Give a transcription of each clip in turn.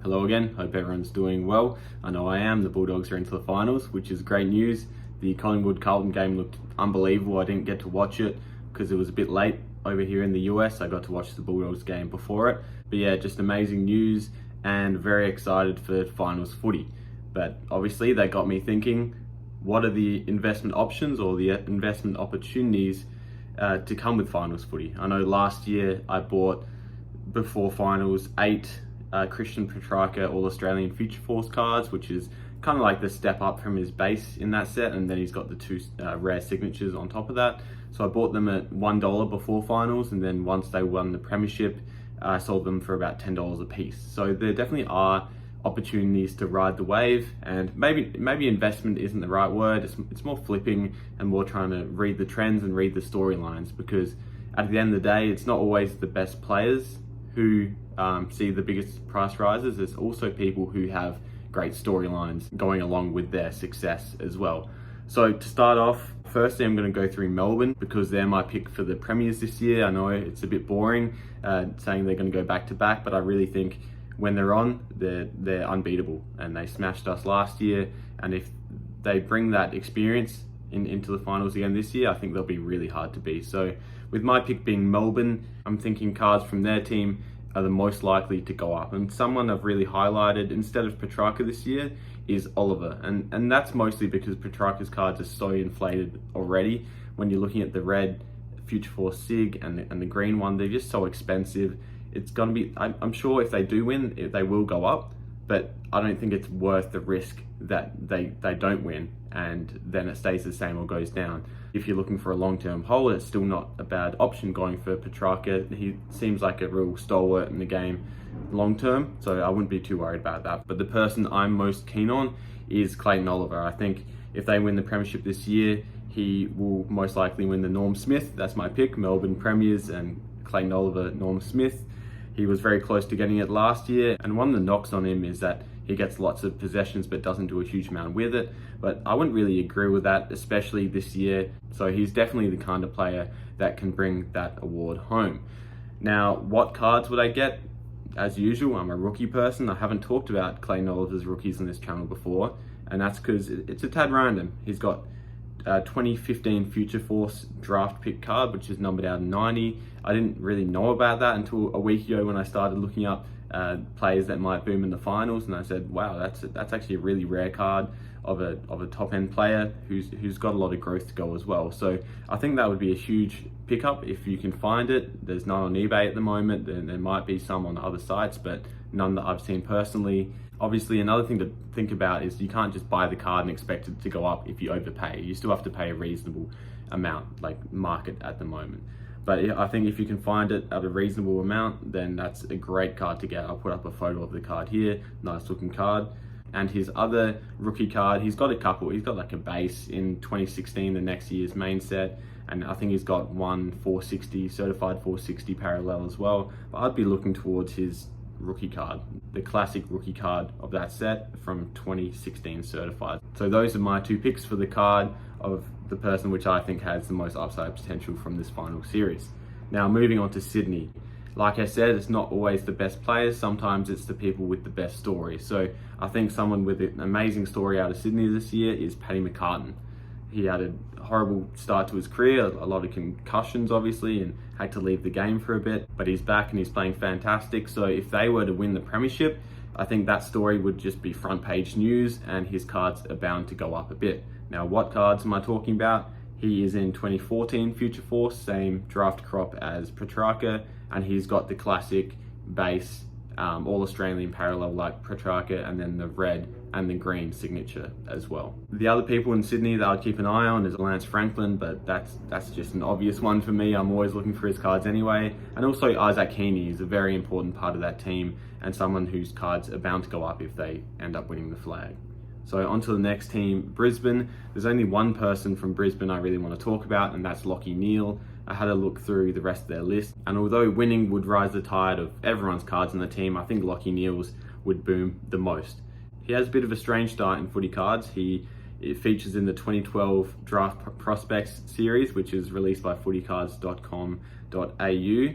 Hello again, hope everyone's doing well. I know I am. The Bulldogs are into the finals, which is great news. The Collingwood-Carlton game looked unbelievable. I didn't get to watch it because it was a bit late over here in the US. I got to watch the Bulldogs game before it. But yeah, just amazing news and very excited for finals footy. But obviously they got me thinking, what are the investment options or the investment opportunities to come with finals footy? I know last year I bought, before finals, 8 Christian Petrarca All-Australian Future Force cards, which is kind of like the step up from his base in that set, and then he's got the 2 rare signatures on top of that. So I bought them at $1 before finals, and then once they won the premiership, I sold them for about $10 a piece. So there definitely are opportunities to ride the wave, and maybe investment isn't the right word. It's more flipping and more trying to read the trends and read the storylines, because at the end of the day, it's not always the best players who see the biggest price rises. There's also people who have great storylines going along with their success as well. So to start off, firstly, I'm going to go through Melbourne because they're my pick for the premiers this year. I know it's a bit boring saying they're going to go back to back, but I really think when they're on, they're unbeatable, and they smashed us last year. And if they bring that experience into the finals again this year, I think they'll be really hard to beat. So with my pick being Melbourne, I'm thinking cards from their team are the most likely to go up. And someone I've really highlighted instead of Petrarca this year is Oliver. And that's mostly because Petrarca's cards are so inflated already. When you're looking at the red Future Force Sig and the green one, they're just so expensive. It's going to be, I'm sure if they do win, they will go up, but I don't think it's worth the risk that they don't win and then it stays the same or goes down. If you're looking for a long-term hold, it's still not a bad option going for Petrarca. He seems like a real stalwart in the game long-term, so I wouldn't be too worried about that. But the person I'm most keen on is Clayton Oliver. I think if they win the premiership this year, he will most likely win the Norm Smith. That's my pick, Melbourne Premiers and Clayton Oliver, Norm Smith. He was very close to getting it last year, and one of the knocks on him is that he gets lots of possessions but doesn't do a huge amount with it. But I wouldn't really agree with that, especially this year. So he's definitely the kind of player that can bring that award home. Now, what cards would I get? As usual, I'm a rookie person. I haven't talked about Clayton Oliver's rookies on this channel before, and that's because it's a tad random. He's got 2015 Future Force draft pick card, which is numbered out of 90. I didn't really know about that until a week ago when I started looking up players that might boom in the finals, and I said, wow, that's actually a really rare card of a top end player who's got a lot of growth to go as well. So I think that would be a huge pickup if you can find it. There's none on eBay at the moment. There might be some on other sites, but none that I've seen personally. Obviously, another thing to think about is you can't just buy the card and expect it to go up if you overpay. You still have to pay a reasonable amount, like market at the moment. But I think if you can find it at a reasonable amount, then that's a great card to get. I'll put up a photo of the card here, nice looking card. And his other rookie card, he's got a couple. He's got like a base in 2016, the next year's main set. And I think he's got one 460, certified 460 parallel as well. But I'd be looking towards his rookie card, the classic rookie card of that set from 2016 certified. So those are my 2 picks for the card of the person which I think has the most upside potential from this final series. Now moving on to Sydney. Like I said, it's not always the best players, sometimes it's the people with the best story. So I think someone with an amazing story out of Sydney this year is Paddy McCartan. He had a horrible start to his career, a lot of concussions obviously, and had to leave the game for a bit, but he's back and he's playing fantastic. So if they were to win the premiership, I think that story would just be front page news and his cards are bound to go up a bit. Now, what cards am I talking about? He is in 2014 Future Force, same draft crop as Petrarca, and he's got the classic base All-Australian parallel like Petrarca, and then the red and the green signature as well. The other people in Sydney that I'd keep an eye on is Lance Franklin, but that's just an obvious one for me. I'm always looking for his cards anyway. And also Isaac Heaney is a very important part of that team and someone whose cards are bound to go up if they end up winning the flag. So on to the next team, Brisbane. There's only one person from Brisbane I really want to talk about, and that's Lachie Neale. I had a look through the rest of their list, and although winning would rise the tide of everyone's cards in the team, I think Lachie Neale's would boom the most. He has a bit of a strange start in footy cards. It features in the 2012 Draft Prospects series, which is released by footycards.com.au.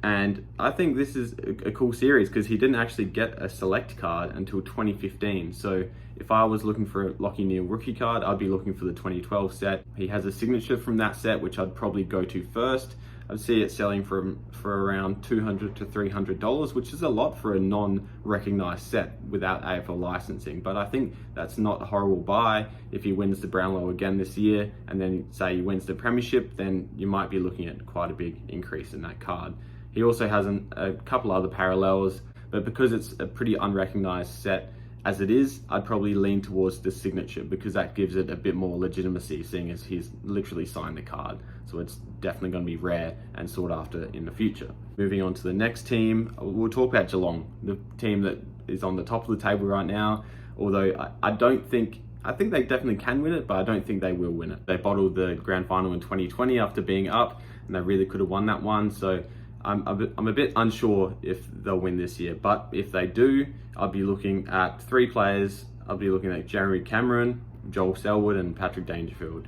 And I think this is a cool series because he didn't actually get a select card until 2015. So if I was looking for a Lachie Neale rookie card, I'd be looking for the 2012 set. He has a signature from that set, which I'd probably go to first. I'd see it selling for around $200 to $300, which is a lot for a non-recognized set without AFL licensing. But I think that's not a horrible buy. If he wins the Brownlow again this year, and then say he wins the Premiership, then you might be looking at quite a big increase in that card. He also has a couple other parallels, but because it's a pretty unrecognized set as it is, I'd probably lean towards the signature because that gives it a bit more legitimacy, seeing as he's literally signed the card. So it's definitely going to be rare and sought after in the future. Moving on to the next team, we'll talk about Geelong, the team that is on the top of the table right now. Although I think they definitely can win it, but I don't think they will win it. They bottled the grand final in 2020 after being up, and they really could have won that one. So I'm a bit unsure if they'll win this year, but if they do, I'll be looking at three players. I'll be looking at Jeremy Cameron, Joel Selwood, and Patrick Dangerfield.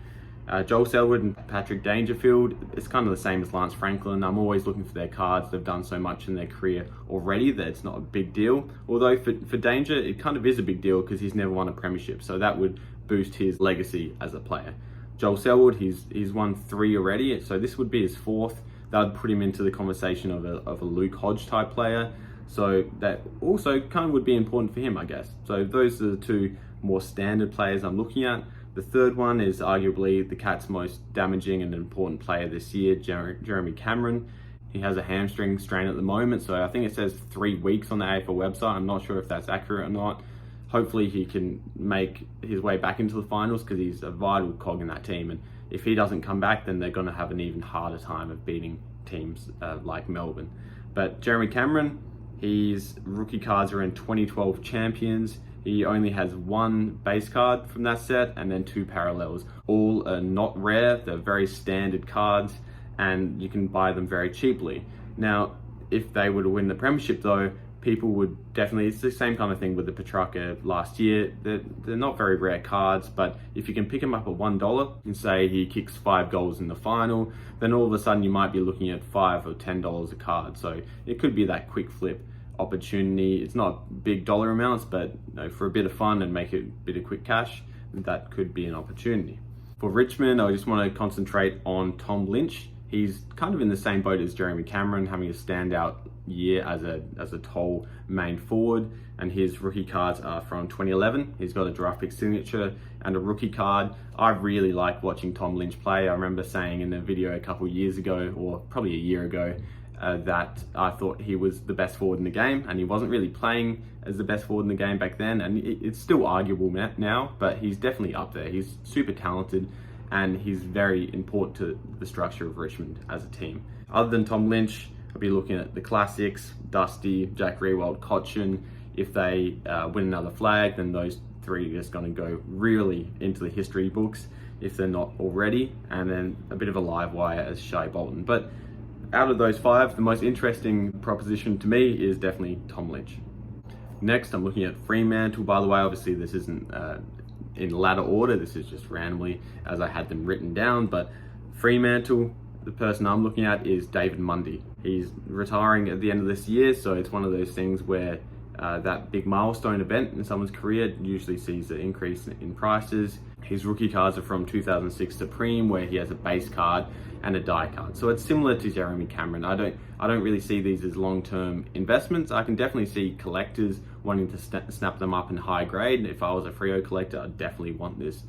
Joel Selwood and Patrick Dangerfield, it's kind of the same as Lance Franklin. I'm always looking for their cards. They've done so much in their career already that it's not a big deal. Although for Danger, it kind of is a big deal because he's never won a premiership, so that would boost his legacy as a player. Joel Selwood, he's won 3 already, so this would be his 4th. That would put him into the conversation of a Luke Hodge type player. So that also kind of would be important for him, I guess. So those are the 2 more standard players I'm looking at. The third one is arguably the Cats' most damaging and important player this year, Jeremy Cameron. He has a hamstring strain at the moment, so I think it says 3 weeks on the AFL website. I'm not sure if that's accurate or not. Hopefully he can make his way back into the finals because he's a vital cog in that team. And if he doesn't come back, then they're going to have an even harder time of beating teams like Melbourne. But Jeremy Cameron, his rookie cards are in 2012 champions. He only has 1 base card from that set and then 2 parallels. All are not rare, they're very standard cards and you can buy them very cheaply. Now, if they were to win the premiership though, people would definitely, it's the same kind of thing with the Petrarca last year. They're not very rare cards, but if you can pick them up at $1 and say he kicks 5 goals in the final, then all of a sudden you might be looking at $5 or $10 a card. So it could be that quick flip opportunity. It's not big dollar amounts, but for a bit of fun and make it a bit of quick cash, that could be an opportunity. For Richmond, I just want to concentrate on Tom Lynch. He's kind of in the same boat as Jeremy Cameron, having a standout year as a tall main forward, and his rookie cards are from 2011. He's got a draft pick signature and a rookie card. I really like watching Tom Lynch play. I remember saying in a video a couple years ago, or probably a year ago, that I thought he was the best forward in the game, and he wasn't really playing as the best forward in the game back then, and it's still arguable now, but he's definitely up there. He's super talented, and he's very important to the structure of Richmond as a team. Other than Tom Lynch, I'll be looking at the classics, Dusty, Jack Riewoldt, Cochin. If they win another flag, then those 3 are just going to go really into the history books, if they're not already, and then a bit of a live wire as Shai Bolton. But out of those 5, the most interesting proposition to me is definitely Tom Lynch. Next, I'm looking at Fremantle. By the way, obviously this isn't in ladder order, this is just randomly as I had them written down, but Fremantle, the person I'm looking at is David Mundy. He's retiring at the end of this year, so it's one of those things where that big milestone event in someone's career usually sees an increase in prices. His rookie cards are from 2006 Supreme, where he has a base card and a die card. So it's similar to Jeremy Cameron. I don't really see these as long-term investments. I can definitely see collectors wanting to snap them up in high grade. If I was a Freo collector, I'd definitely want this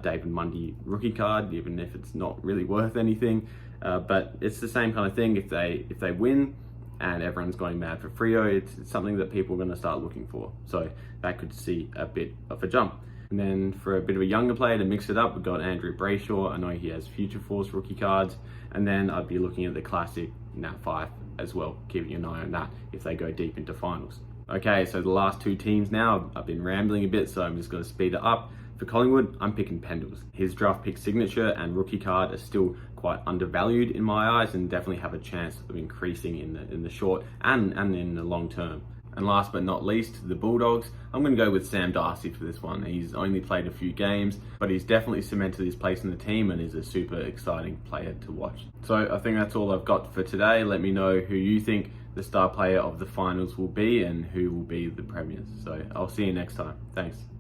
David Mundy rookie card, even if it's not really worth anything. But it's the same kind of thing. If they win and everyone's going mad for Freo, it's something that people are going to start looking for. So that could see a bit of a jump. And then for a bit of a younger player to mix it up, we've got Andrew Brayshaw. I know he has Future Force rookie cards. And then I'd be looking at the classic Nat 5 as well, keeping an eye on that if they go deep into finals. Okay, so the last 2 teams now, I've been rambling a bit, so I'm just going to speed it up. For Collingwood, I'm picking Pendles. His draft pick signature and rookie card are still quite undervalued in my eyes and definitely have a chance of increasing in the short and in the long term. And last but not least, the Bulldogs. I'm going to go with Sam Darcy for this one. He's only played a few games, but he's definitely cemented his place in the team and is a super exciting player to watch. So I think that's all I've got for today. Let me know who you think the star player of the finals will be and who will be the premiers. So I'll see you next time. Thanks.